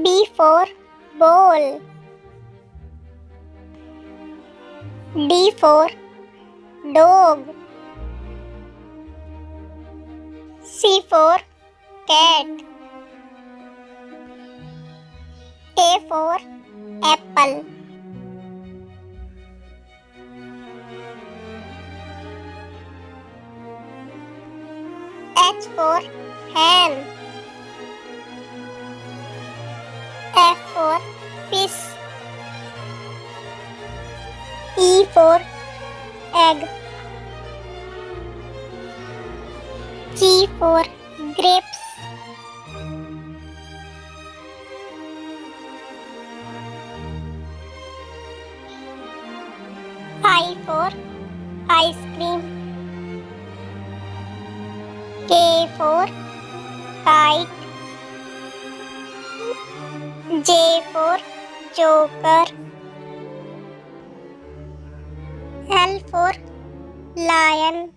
B for ball. D for dog. C for cat. A for apple. H for hen. F for fish. E for egg. G for grapes. I for ice cream. K for kite. J for joker. L for lion.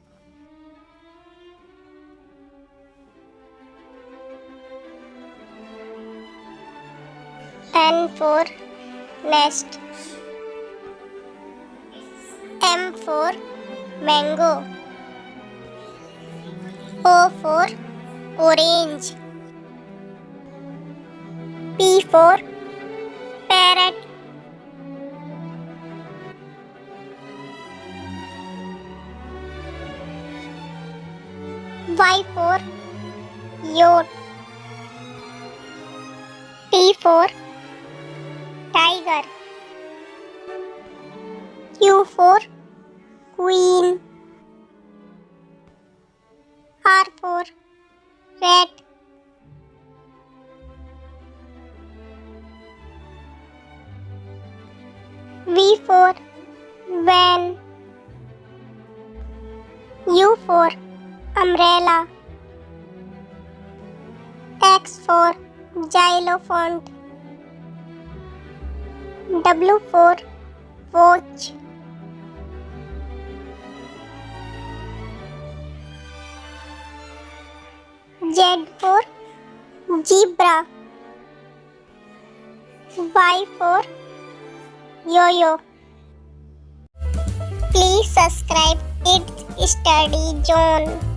N for nest. M for mango. O for orange. P for parrot. Y for yacht. T for tiger. Q for queen. R for rat. V for van. U for umbrella. X for xylophone. W for watch. Z for zebra. Y for yo-yo. Please subscribe Kids Study Zone.